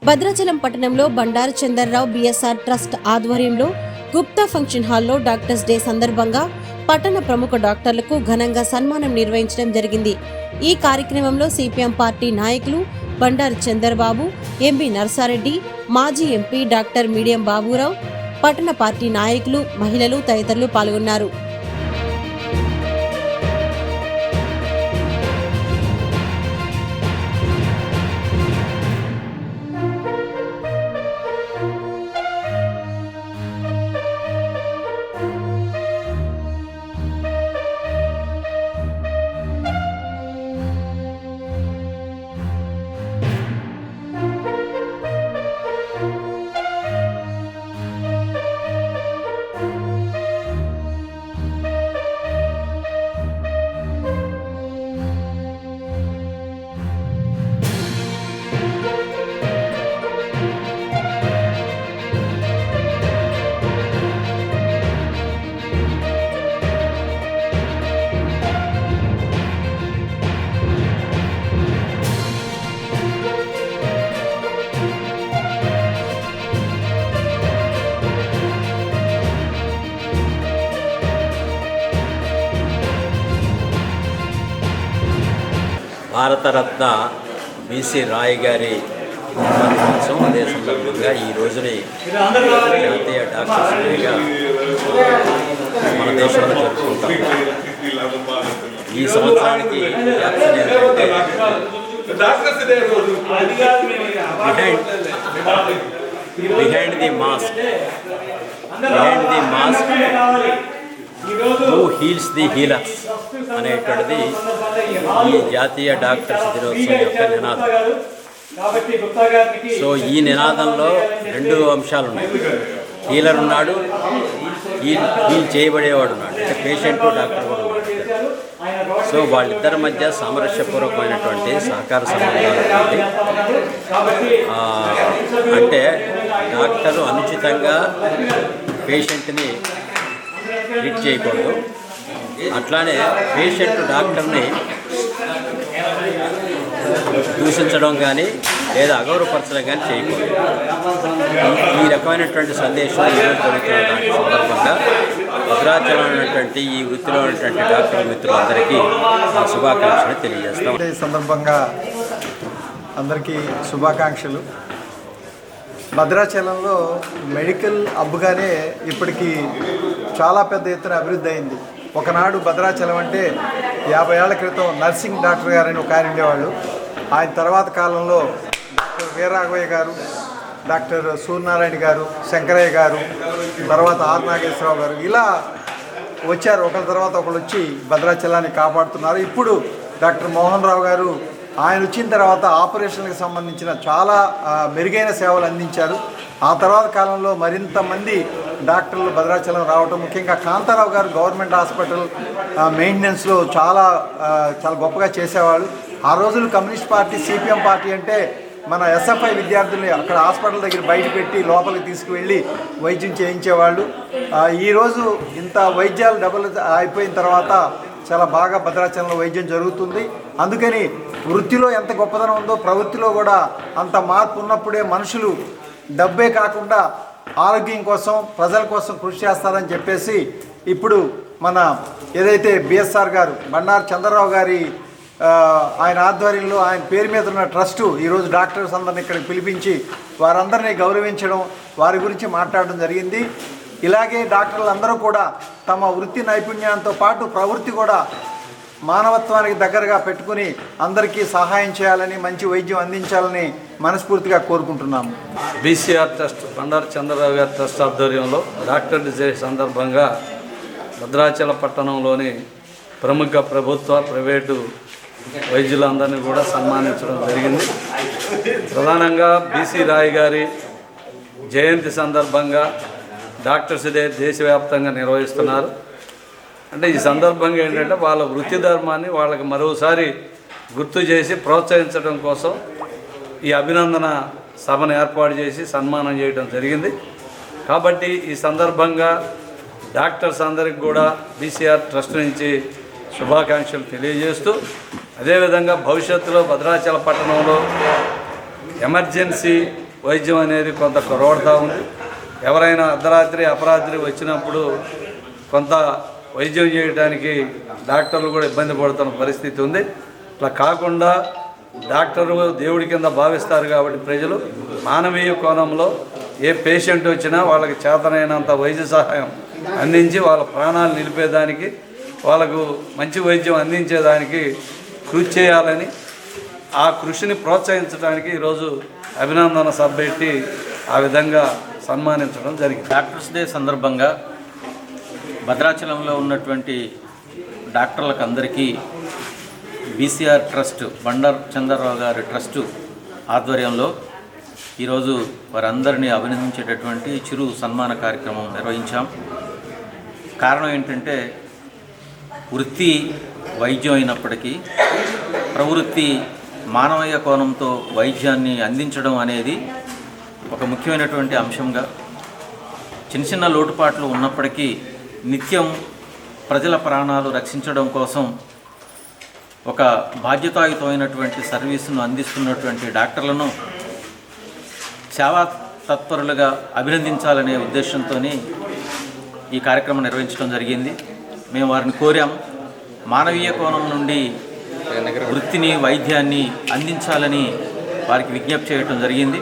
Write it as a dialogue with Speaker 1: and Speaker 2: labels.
Speaker 1: భద్రాచలం పట్టణంలో Bandaru Chandarrao BSR trust ఆధ్వర్యంలో Gupta function హాల్లో డాక్టర్స్ డే సందర్భంగా పట్టణ ప్రముఖ డాక్టర్లకు ఘనంగా సన్మానం నిర్వహించడం జరిగింది. ఈ కార్యక్రమంలో సిపిఎం పార్టీ నాయకులు బండారు చందర్బాబు, ఎంబీ నర్సారెడ్డి, మాజీ ఎంపీ డాక్టర్ మీడియం బాబురావు, పట్టణ పార్టీ నాయకులు, మహిళలు తదితరులు పాల్గొన్నారు.
Speaker 2: భారతరత్న బీసీ రాయ్ గారి దినోత్సవం. అదే సందర్భంగా ఈ రోజుని జాతీయ డాక్టర్స్ డేగా మన దేశంలో జరుపుకుంటాం. ఈ సంవత్సరానికి క్యాప్షన్ ఏంటంటే behind the mask who heels the healers అనేటువంటిది ఈ జాతీయ డాక్టర్స్ దినోత్సవం యొక్క నినాదం. సో ఈ నినాదంలో రెండు అంశాలు ఉన్నాయి. హీలర్ ఉన్నాడు, హీల్ చేయబడేవాడు ఉన్నాడు, అంటే పేషెంట్ డాక్టర్ కూడా ఉన్నాడు. సో వాళ్ళిద్దరి మధ్య సామరస్యపూర్వకమైనటువంటి సహకార సంబంధాలు ఉన్నాయి. అంటే డాక్టరు అనుచితంగా పేషెంట్ని ట్రీట్ చేయకూడదు, అట్లానే పేషెంట్ డాక్టర్ని దూషించడం కానీ లేదా అగౌరవపరచడం కానీ చేయకూడదు. ఈ రకమైనటువంటి సందేశం ఈరోజు జరుగుతున్న దాని సందర్భంగా భద్రాచలం అనేటువంటి ఈ వృత్తిలో ఉన్నటువంటి డాక్టర్ మిత్రులందరికీ ఆ శుభాకాంక్షలు తెలియజేస్తాం.
Speaker 3: ఈ సందర్భంగా అందరికీ శుభాకాంక్షలు. భద్రాచలంలో మెడికల్ హబ్గానే ఇప్పటికీ చాలా పెద్ద ఎత్తున అభివృద్ధి అయింది. ఒకనాడు భద్రాచలం అంటే 50 ఏళ్ల క్రితం నర్సింగ్ డాక్టర్ గారని ఒక ఆయన ఉండేవాళ్ళు. ఆయన తర్వాత కాలంలో డాక్టర్ వీరరాఘవయ్య గారు, డాక్టర్ సూర్యనారాయణ గారు, శంకరయ్య గారు, తర్వాత ఆర్ నాగేశ్వరరావు గారు ఇలా వచ్చారు. ఒకరి తర్వాత ఒకరు వచ్చి భద్రాచలాన్ని కాపాడుతున్నారు. ఇప్పుడు డాక్టర్ మోహన్ రావు గారు ఆయన వచ్చిన తర్వాత ఆపరేషన్లకు సంబంధించిన చాలా మెరుగైన సేవలు అందించారు. ఆ తర్వాత కాలంలో మరింత మంది డాక్టర్లు భద్రాచలం రావటం, ముఖ్యంగా కాంతారావు గారు గవర్నమెంట్ హాస్పిటల్ మెయింటెనెన్స్లో చాలా గొప్పగా చేసేవాళ్ళు. ఆ రోజులు కమ్యూనిస్ట్ పార్టీ, సిపిఎం పార్టీ అంటే మన ఎస్ఎఫ్ఐ విద్యార్థుల్ని అక్కడ హాస్పిటల్ దగ్గర బయట పెట్టి లోపలికి తీసుకువెళ్ళి వైద్యం చేయించేవాళ్ళు. ఈరోజు ఇంత వైద్యాలు డబుల్ అయిపోయిన తర్వాత చాలా బాగా భద్రాచలంలో వైద్యం జరుగుతుంది. అందుకని వృత్తిలో ఎంత గొప్పదనం ఉందో ప్రవృత్తిలో కూడా అంత మార్పు ఉన్నప్పుడే మనుషులు డబ్బే కాకుండా ఆరోగ్యం కోసం, ప్రజల కోసం కృషి చేస్తారని చెప్పేసి ఇప్పుడు మన ఏదైతే బిఎస్ఆర్ గారు బండారు చంద్రరావు గారి ఆయన ఆధ్వర్యంలో ఆయన పేరు మీద ఉన్న ట్రస్టు ఈరోజు డాక్టర్స్ అందరిని ఇక్కడికి పిలిపించి వారందరినీ గౌరవించడం, వారి గురించి మాట్లాడడం జరిగింది. ఇలాగే డాక్టర్లు అందరూ కూడా తమ వృత్తి నైపుణ్యంతో పాటు ప్రవృత్తి కూడా మానవత్వానికి దగ్గరగా పెట్టుకుని అందరికీ సహాయం చేయాలని, మంచి వైద్యం అందించాలని మనస్ఫూర్తిగా కోరుకుంటున్నాము.
Speaker 4: బీసీఆర్ ట్రస్ట్ బండారు చంద్రరావు గారి ట్రస్ట్ ఆధ్వర్యంలో డాక్టర్ డే సందర్భంగా భద్రాచల పట్టణంలోని ప్రముఖ ప్రభుత్వ, ప్రైవేటు వైద్యులందరినీ కూడా సన్మానించడం జరిగింది. ప్రధానంగా బీసీ రాయ్ గారి జయంతి సందర్భంగా డాక్టర్స్ డే దేశవ్యాప్తంగా నిర్వహిస్తున్నారు. అంటే ఈ సందర్భంగా ఏంటంటే వాళ్ళ వృత్తి ధర్మాన్ని వాళ్ళకి మరోసారి గుర్తు చేసి ప్రోత్సహించడం కోసం ఈ అభినందన సభను ఏర్పాటు చేసి సన్మానం చేయడం జరిగింది. కాబట్టి ఈ సందర్భంగా డాక్టర్స్ అందరికి కూడా బీసీఆర్ ట్రస్ట్ నుంచి శుభాకాంక్షలు తెలియజేస్తూ, అదేవిధంగా భవిష్యత్తులో భద్రాచల పట్టణంలో ఎమర్జెన్సీ వైద్యం అనేది కొంత కొరవడుతూ ఉంది. ఎవరైనా అర్ధరాత్రి అపరాత్రి వచ్చినప్పుడు కొంత వైద్యం చేయడానికి డాక్టర్లు కూడా ఇబ్బంది పడుతున్న పరిస్థితి ఉంది. ఇట్లా కాకుండా డాక్టరు దేవుడి కింద భావిస్తారు కాబట్టి ప్రజలు మానవీయ కోణంలో ఏ పేషెంట్ వచ్చినా వాళ్ళకి చేతనైనంత వైద్య సహాయం అందించి వాళ్ళ ప్రాణాలు నిలిపేదానికి, వాళ్ళకు మంచి వైద్యం అందించేదానికి కృషి చేయాలని, ఆ కృషిని ప్రోత్సహించడానికి ఈరోజు అభినందన సభ పెట్టి ఆ విధంగా సన్మానించడం జరిగింది.
Speaker 2: డాక్టర్స్ డే సందర్భంగా భద్రాచలంలో ఉన్నటువంటి డాక్టర్లకు అందరికీ బీసీఆర్ ట్రస్ట్, బండారు చంద్రరావు గారి ట్రస్టు ఆధ్వర్యంలో ఈరోజు వారందరినీ అభినందించేటటువంటి చిరు సన్మాన కార్యక్రమం నిర్వహించాం. కారణం ఏంటంటే వృత్తి వైద్యం అయినప్పటికీ ప్రవృత్తి మానవీయ కోణంతో వైద్యాన్ని అందించడం అనేది ఒక ముఖ్యమైనటువంటి అంశంగా, చిన్న చిన్న లోటుపాట్లు ఉన్నప్పటికీ నిత్యం ప్రజల ప్రాణాలు రక్షించడం కోసం ఒక బాధ్యతాయుతమైనటువంటి సర్వీసును అందిస్తున్నటువంటి డాక్టర్లను సేవా తత్పరులుగా అభినందించాలనే ఉద్దేశంతో ఈ కార్యక్రమం నిర్వహించడం జరిగింది. మేము వారిని కోరాం, మానవీయ కోణం నుండి వృత్తిని వైద్యాన్ని అందించాలని వారికి విజ్ఞప్తి చేయడం జరిగింది.